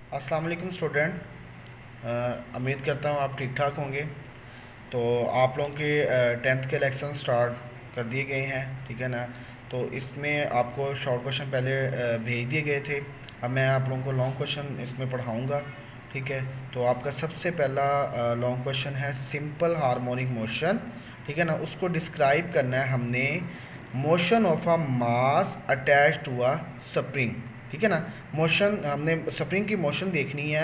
अस्सलाम वालेकुम स्टूडेंट। उम्मीद करता हूँ आप ठीक ठाक होंगे। तो आप लोगों के टेंथ के इलेक्शन स्टार्ट कर दिए गए हैं, ठीक है ना। तो इसमें आपको शॉर्ट क्वेश्चन पहले भेज दिए गए थे। अब मैं आप लोगों को लॉन्ग क्वेश्चन इसमें पढ़ाऊँगा, ठीक है। तो आपका सबसे पहला लॉन्ग क्वेश्चन है सिंपल हार्मोनिक मोशन, ठीक है ना। उसको डिस्क्राइब करना है हमने, motion of a mass attach to a spring, ठीक है ना। मोशन हमने स्प्रिंग की मोशन देखनी है,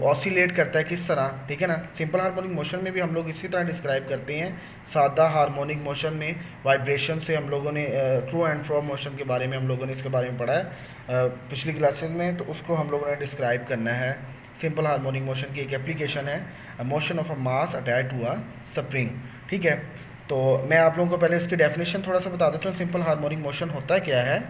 ऑसिलेट करता है किस तरह, ठीक है ना। सिंपल हार्मोनिक मोशन में भी हम लोग इसी तरह डिस्क्राइब करते हैं। सादा हार्मोनिक मोशन में वाइब्रेशन से हम लोगों ने ट्रू एंड फ्रो मोशन के बारे में हम लोगों ने इसके बारे में पढ़ा है पिछली क्लासेस में। तो उसको हम लोगों ने डिस्क्राइब करना है। सिंपल हार्मोनिक मोशन की एक एप्लीकेशन है motion of a mass attach to a spring, ठीक है। तो मैं आप लोगों को पहले इसकी डेफिनेशन थोड़ा सा बता देता हूँ। सिंपल हार्मोनिक मोशन होता क्या है।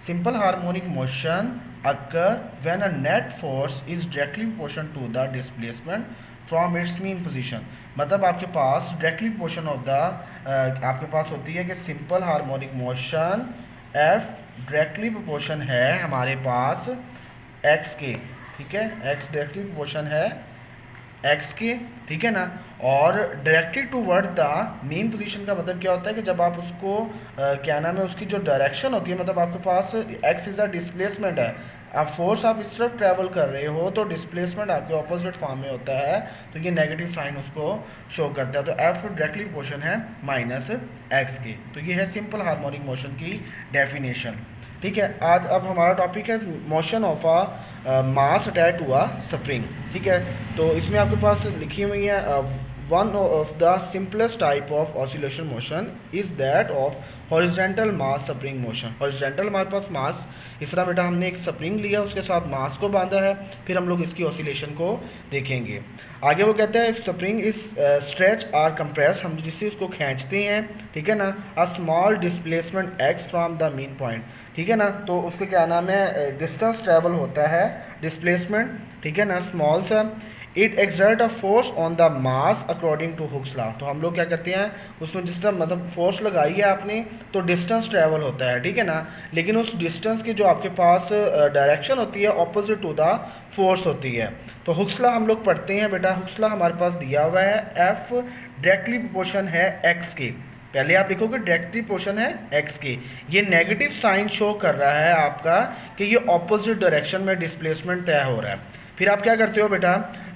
Simple harmonic motion occur when a net force is directly proportional to the displacement from its mean position। मतलब आपके पास डायरेक्टली प्रोपोर्शन ऑफ द आपके पास होती है कि simple harmonic motion F directly proportion है हमारे पास एक्स के, ठीक है। एक्स डायरेक्टली प्रोपोर्शन है एक्स के, ठीक है ना। और directed toward the main position का मतलब क्या होता है कि जब आप उसको क्या नाम है, उसकी जो डायरेक्शन होती है, मतलब आपके पास एक्स इज़ अ डिस्प्लेसमेंट है, आप फोर्स आप इस तरफ ट्रैवल कर रहे हो तो डिस्प्लेसमेंट आपके ऑपोजिट फॉर्म में होता है, तो ये नेगेटिव साइन उसको शो करता है। तो एफ डायरेक्टली पोर्शन है माइनस एक्स के। तो ये है सिंपल हार्मोनिक मोशन की डेफिनेशन, ठीक है। आज अब हमारा टॉपिक है motion of a mass attach to a spring, ठीक है। तो इसमें आपके पास लिखी हुई है one of the simplest type of oscillation motion is that of horizontal mass spring motion. Horizontal हमारे पास मास, इस तरह बेटा हमने एक स्प्रिंग लिया, उसके साथ मास को बांधा है, फिर हम लोग इसकी ऑसिलेशन को देखेंगे। आगे वो कहते हैं spring is stretch or compress, हम जिससे उसको खींचते हैं, ठीक है ना। A small displacement X from the main point, ठीक है ना। तो उसके क्या नाम है, डिस्टेंस ट्रेवल होता है डिस्प्लेसमेंट, ठीक है ना, स्मॉल सा। It exert a force on the mass according to Hooke's law. तो हम लोग क्या करते हैं, उसमें जिस तरह मतलब फोर्स लगाई है आपने तो डिस्टेंस ट्रेवल होता है, ठीक है ना। लेकिन उस डिस्टेंस की जो आपके पास डायरेक्शन होती है ऑपोजिट टू द फोर्स होती है। तो हुक्स लॉ हम लोग पढ़ते हैं बेटा। हुक्स लॉ हमारे पास दिया हुआ है, एफ डायरेक्टली प्रोपोर्शन है एक्स के। पहले आप लिखोगे डायरेक्टली प्रोपोर्शन है एक्स के, ये नेगेटिव साइन शो कर रहा है आपका कि ये ऑपोजिट डायरेक्शन में डिस्प्लेसमेंट तय हो रहा है। फिर आप क्या करते हो बेटा,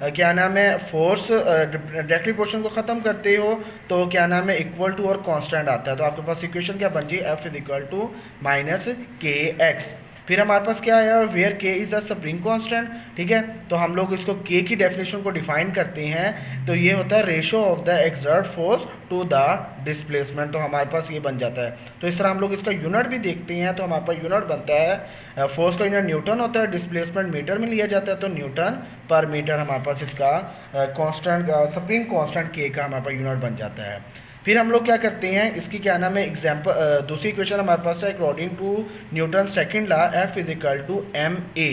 क्या नाम है, फोर्स डायरेक्टली प्रोपोर्शन को ख़त्म करते हो तो क्या नाम है, इक्वल टू और कांस्टेंट आता है। तो आपके पास इक्वेशन क्या बन गई, F is equal to minus K X. फिर हमारे पास क्या आया, वेयर के इज़ अ स्प्रिंग कांस्टेंट, ठीक है। तो हम लोग इसको के की डेफिनेशन को डिफाइन करते हैं, तो ये होता है ratio of the exert force to the displacement. तो हमारे पास ये बन जाता है। तो इस तरह हम लोग इसका यूनिट भी देखते हैं, तो हमारे पास यूनिट बनता है, फोर्स का यूनिट न्यूटन होता है, डिस्प्लेसमेंट मीटर में लिया जाता है, तो न्यूटन पर मीटर हमारे पास इसका कांस्टेंट स्प्रिंग कांस्टेंट के का हमारे पास यूनिट बन जाता है। फिर हम लोग क्या करते हैं, इसकी क्या नाम है, एग्जाम्पल दूसरी इक्वेशन हमारे पास है, according to Newton second law F is equal to M A,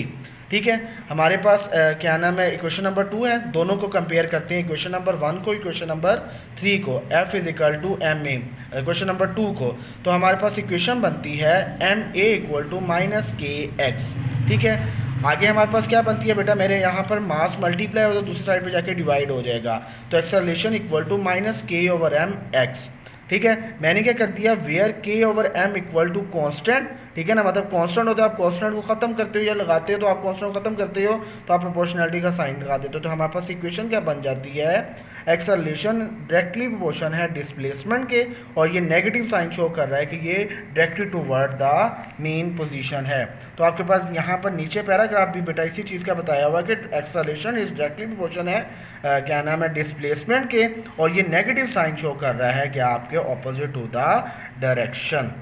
ठीक है। हमारे पास क्या नाम है, इक्वेशन नंबर 2 है, दोनों को कंपेयर करते हैं, इक्वेशन नंबर 1 को इक्वेशन नंबर 3 को, F is equal to M A equation number 2 को। तो हमारे पास इक्वेशन बनती है M A equal to minus K X, ठीक है। आगे हमारे पास क्या बनती है बेटा, मेरे यहाँ पर मास मल्टीप्लाई हो तो दूसरी साइड पे जाके डिवाइड हो जाएगा, तो acceleration equal to minus K over M X, ठीक है। मैंने क्या कर दिया, where K over M equal to constant, ठीक है ना। मतलब कांस्टेंट होता है, आप कांस्टेंट को खत्म करते हो या लगाते हो, तो आप कांस्टेंट को खत्म करते हो तो आप प्रोपोर्शनलिटी का साइन लगा देते हो। तो हमारे पास इक्वेशन क्या बन जाती है, एक्सेलरेशन डायरेक्टली प्रोपोर्शन है डिस्प्लेसमेंट के, और ये नेगेटिव साइन शो कर रहा है कि ये directly toward the main position है। तो आपके पास यहाँ पर नीचे पैराग्राफ भी बेटा इसी चीज़ का बताया हुआ है कि एक्सेलरेशन इज डायरेक्टली प्रोपोर्शन है क्या नाम है, डिस्प्लेसमेंट के, और ये नेगेटिव साइन शो कर रहा है कि आपके ऑपोजिट टू द डायरेक्शन।